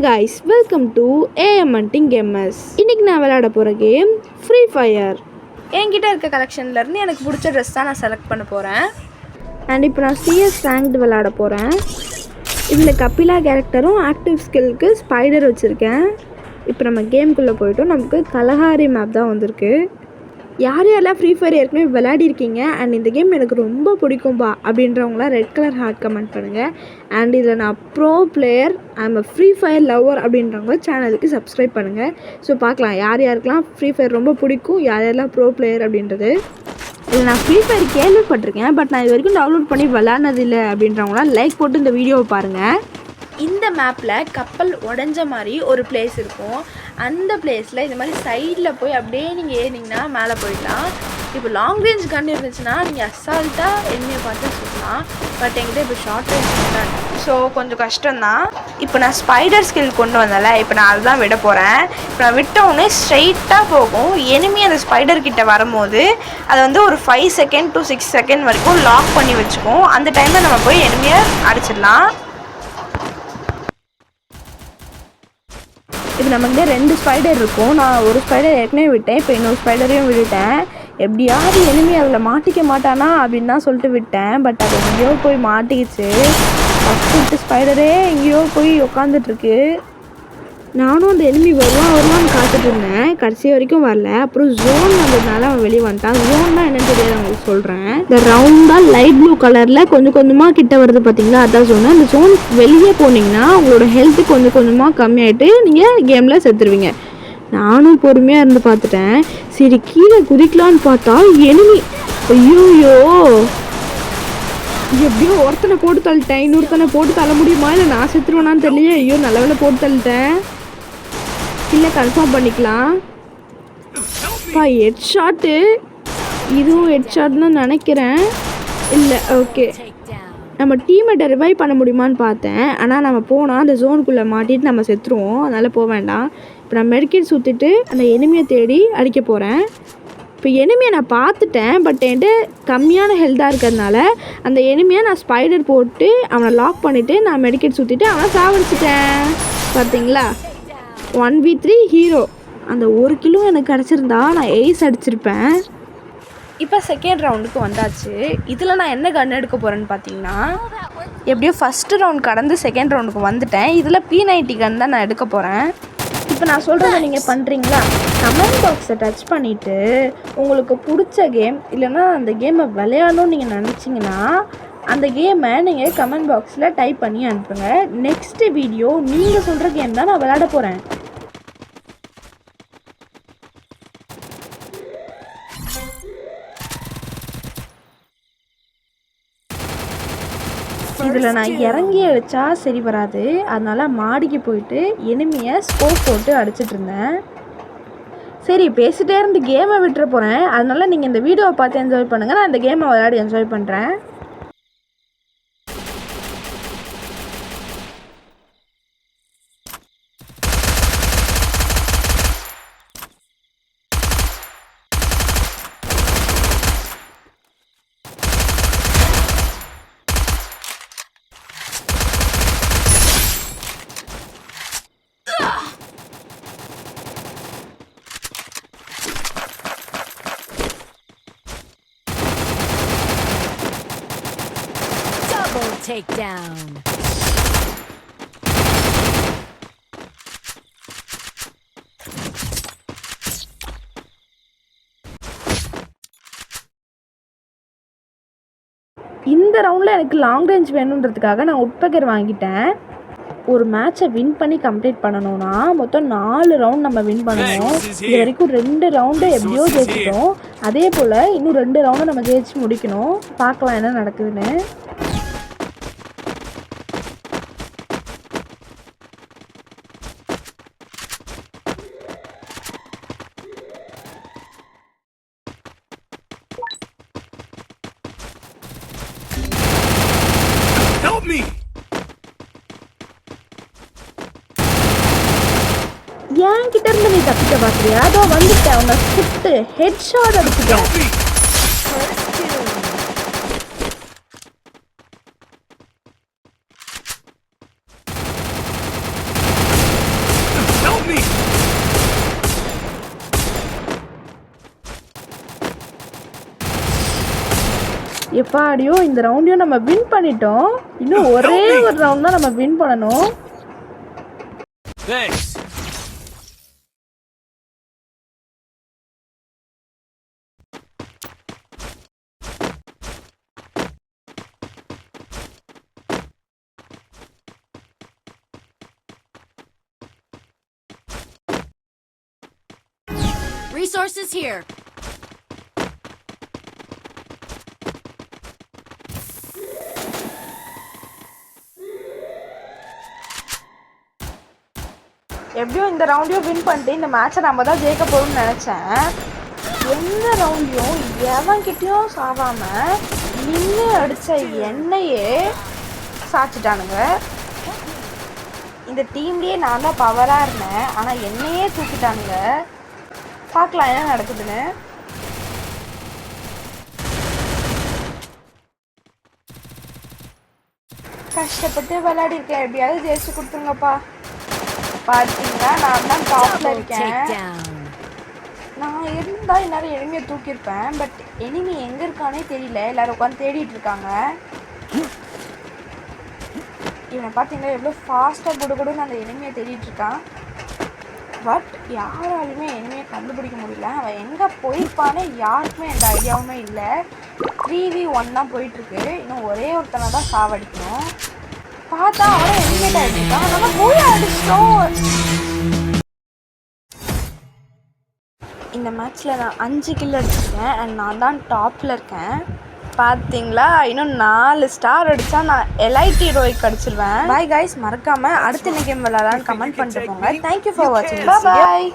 guys, welcome to AM Hunting Gamers. இன்னைக்கு நான் விளையாட போகிற கேம் ஃப்ரீ ஃபயர். என்கிட்ட இருக்க கலெக்ஷன்லேருந்து எனக்கு பிடிச்ச ட்ரெஸ் தான் நான் செலக்ட் பண்ண போகிறேன். அண்ட் இப்போ நான் சிஎஸ் ரேங்க்டு விளையாட போகிறேன். இதில் கபிலா கேரக்டரும் ஆக்டிவ் ஸ்கில்லுக்கு ஸ்பைடர் வச்சுருக்கேன். இப்போ நம்ம கேமுக்குள்ளே போய்ட்டோம். நமக்கு கலஹாரி மேப் தான் வந்திருக்கு. யார் யாரெல்லாம் ஃப்ரீ ஃபயர் ஏற்கனவே விளையாடிருக்கீங்க அண்ட் இந்த கேம் எனக்கு ரொம்ப பிடிக்கும்பா அப்படின்றவங்களாம் ரெட் கலர் ஹார்ட் கமெண்ட் பண்ணுங்கள். அண்ட் இதில் நான் pro player I'm a Free Fire lover அப்படின்றவங்க சேனலுக்கு சப்ஸ்கிரைப் பண்ணுங்கள். ஸோ பார்க்கலாம் யார் யாருக்கெல்லாம் ஃப்ரீ ஃபயர் ரொம்ப பிடிக்கும், யார் யாரெல்லாம் ப்ரோ பிளேயர் அப்படின்றது. இதில் நான் ஃப்ரீ ஃபயர் கேள்விப்பட்டிருக்கேன், பட் நான் இது வரைக்கும் டவுன்லோட் பண்ணி விளையாடினதில்லை அப்படின்றவங்களாம் லைக் போட்டு இந்த வீடியோவை பாருங்கள். இந்த மேப்பில் கப்பல் உடஞ்ச மாதிரி ஒரு பிளேஸ் இருக்கும். அந்த பிளேஸில் இந்த மாதிரி சைடில் போய் அப்படியே நீங்கள் ஏறினீங்கன்னா மேலே போயிடலாம். இப்போ லாங் ரேஞ்ச் கன் இருந்துச்சுன்னா நீங்கள் அசால்ட்டாக எண்ணியை பார்த்து சொல்லலாம். பட் என்கிட்ட இப்போ ஷார்ட் ரேஞ்ச் தான், ஸோ கொஞ்சம் கஷ்டம்தான். இப்போ நான் ஸ்பைடர் ஸ்கில் கொண்டு வந்தேன்ல, இப்போ நான் அதுதான் விட போகிறேன். இப்போ நான் விட்டவுடனே ஸ்ட்ரெயிட்டாக போகும். எனிமி அந்த ஸ்பைடர் கிட்ட வரும்போது அதை வந்து ஒரு 5 செகண்ட் to 6 செகண்ட் வரைக்கும் லாக் பண்ணி வச்சுக்கும். அந்த டைமில் நம்ம போய் எனிமியை அடிச்சிடலாம். இப்போ நம்மகிட்ட 2 ஸ்பைடர் இருக்கும். நான் ஒரு ஸ்பைடர் ஏற்கனவே விட்டேன், இப்போ இன்னொரு ஸ்பைடரையும் விட்டுட்டேன். எப்படியாவது எனிமி அதில் மாட்டிக்க மாட்டானா அப்படின்னு தான் சொல்லிட்டு விட்டேன். பட் அது எங்கேயோ போய் மாட்டிக்கிச்சு. ஃபஸ்ட்டு ஸ்பைடரே எங்கேயோ போய் உட்காந்துட்ருக்கு. நானும் அந்த எனிமி வருவான்னு காத்துட்டு இருந்தேன். கடைசி வரைக்கும் வரல. அப்புறம் ஜோன் வந்ததுனால அவன் வெளியே வந்துட்டான். ஜோன்னா என்னன்னு தெரியாது, அவங்களுக்கு சொல்கிறேன். இந்த ரவுண்டாக லைட் ப்ளூ கலரில் கொஞ்சம் கொஞ்சமாக கிட்ட வருது பார்த்தீங்களா, அதான் ஜோனு. அந்த ஜோன் வெளியே போனீங்கன்னா உங்களோட ஹெல்த்து கொஞ்சம் கொஞ்சமாக கம்மியாகிட்டு நீங்கள் கேமில் செத்துருவீங்க. நானும் பொறுமையாக இருந்து பார்த்துட்டேன். சரி கீழே குதிக்கலான்னு பார்த்தா எனிமி, ஐயோயோ எப்படியோ ஒருத்தனை போட்டு தள்ளிட்டேன். இன்னொருத்தனை போட்டு தள்ள முடியுமா இல்லை நான் செத்துருவேனான்னு தெரியலையே. ஐயோ நல்ல வேலை போட்டு தள்ளிட்டேன். இல்லை கன்ஃபார்ம் பண்ணிக்கலாம். ஹெட் ஷாட்டு, இதுவும் ஹெட் ஷாட்னு நினைக்கிறேன். இல்லை ஓகே, நம்ம டீமேட்டை ரிவைவ் பண்ண முடியுமான்னு பார்த்தேன். ஆனால் நம்ம போனால் அந்த ஜோனுக்குள்ளே மாட்டிட்டு நம்ம செத்துருவோம். அதனால் போக வேண்டாம். இப்போ நான் மெடிக்கெட் சுற்றிட்டு அந்த எனிமியை தேடி அடிக்க போகிறேன். இப்போ எனிமியை நான் பார்த்துட்டேன், பட் என்கிட்ட கம்மியான ஹெல்த்தாக இருக்கிறதுனால அந்த எனிமியை நான் ஸ்பைடர் போட்டு அவனை லாக் பண்ணிவிட்டு நான் மெடிக்கெட் சுற்றிட்டு அவனை சாவடிச்சிட்டேன். பார்த்தீங்களா, 1v3 ஹீரோ. அந்த 1 கிலோ எனக்கு கிடச்சிருந்தா நான் ஏஸ் அடிச்சிருப்பேன். இப்போ செகண்ட் ரவுண்டுக்கு வந்தாச்சு. இதில் நான் என்ன கன் எடுக்க போகிறேன்னு பார்த்தீங்கன்னா, எப்படியோ ஃபஸ்ட்டு ரவுண்ட் கடந்து செகண்ட் ரவுண்டுக்கு வந்துட்டேன். இதில் P90 கன் தான் நான் எடுக்க போகிறேன். இப்போ நான் சொல்கிறத நீங்கள் பண்ணுறீங்களா? கமெண்ட் பாக்ஸை டச் பண்ணிவிட்டு உங்களுக்கு பிடிச்ச கேம் இல்லைன்னா அந்த கேமை விளையாடணும்னு நீங்கள் நினச்சிங்கன்னா அந்த கேமை நீங்கள் கமெண்ட் பாக்ஸில் டைப் பண்ணி அனுப்புங்க. நெக்ஸ்ட்டு வீடியோ நீங்கள் சொல்கிற கேம் தான் நான் விளையாட போகிறேன். இதில் நான் இறங்கி அடித்தா சரி வராது, அதனால் மாடிக்கு போயிட்டு எனிமியை ஸ்கோப் போட்டு அடிச்சிட்டு இருந்தேன். சரி பேசிகிட்டே இருந்து கேமை விட்டுற போகிறேன். அதனால் நீங்கள் இந்த வீடியோவை பார்த்து என்ஜாய் பண்ணுங்கள். நான் இந்த கேமை விளையாடி என்ஜாய் பண்ணுறேன். Take down. இந்த ரவுண்டில் எனக்கு லாங் ரேஞ்ச் வேணுன்றதுக்காக நான் உட்பகர் வாங்கிட்டேன். ஒரு மேட்சை வின் பண்ணி கம்ப்ளீட் பண்ணணும்னா மொத்தம் 4 ரவுண்ட் நம்ம வின் பண்ணணும். இது வரைக்கும் 2 ரவுண்டு எப்படியோ ஜெயிச்சிட்டோம். அதே போல் இன்னும் 2 ரவுண்டு நம்ம ஜெயிச்சு முடிக்கணும். பார்க்கலாம் என்ன நடக்குதுன்னு. ஏன் கிட்ட இருந்து நீ தப்பிக்க பாக்குறியா? அதோ வந்துட்டேன். அவங்க சுட்டு ஹெட் ஷாட் அடிச்சுட்டேன். எப்பாடியோ இந்த ரவுண்டையும் நம்ம வின் பண்ணிட்டோம். இன்னும் ஒரே ஒரு ரவுண்ட் தான் நம்ம வின் பண்ணணும். Resources here. எப்படியும் இந்த ரவுண்டையும் வின் பண்ணிட்டு இந்த மேட்சை நம்ம தான் ஜெயிக்க போகிறோம்னு நினச்சேன். எந்த ரவுண்டையும் எவன்கிட்டையும் சாகாமல் நின்று அடித்த என்னையே சாச்சிட்டானுங்க. இந்த டீம்லேயே நான் தான் பவராக இருந்தேன், ஆனால் என்னையே தூக்கிட்டானுங்க. பார்க்கலாம் என்ன நடக்குதுன்னு. கஷ்டப்பட்டு விளையாடிருக்கேன், எப்படியாவது ஜெயிச்சு கொடுத்துருங்கப்பா. பார்த்தீங்களா நான் தான் டாப்பில் இருக்கேன். நான் இருந்தால் எல்லாரும் எனிமையை தூக்கியிருப்பேன். பட் எனிமி எங்கே இருக்கானே தெரியல, எல்லாரும் உட்காந்து தேடிட்டு இருக்காங்க. இவனை பார்த்தீங்கன்னா எவ்வளோ ஃபாஸ்ட்டாக கூட அந்த எனிமையை தேடிட்டு இருக்கான். பட் யாராலுமே எனிமையை கண்டுபிடிக்க முடியல. அவன் எங்கே போயிருப்பானே யாருக்குமே எந்த ஐடியாவுமே இல்லை. 3v1 தான் போயிட்டுருக்கு. இன்னும் ஒரே ஒருத்தனை தான் சாவடிக்கணும். பார்த்தா அவனை எலிமினேட் ஆகிட்டான். நம்ம போய் அடிச்சிட்டோம். இந்த மேட்ச்சில் நான் 5 கில் அடிச்சிருக்கேன் அண்ட் நான் தான் டாப்பில் இருக்கேன். பார்த்தீங்களா, இன்னும் 4 ஸ்டார் அடித்தா நான் எலைட் ஹீரோய்க்கு அடிச்சிருவேன். பாய் கைஸ், மறக்காமல் அடுத்த என்ன கேம் விளையாடலான்னு கமெண்ட் பண்ணிட்டு போங்க. தேங்க்யூ ஃபார் வாட்சிங். பாய்.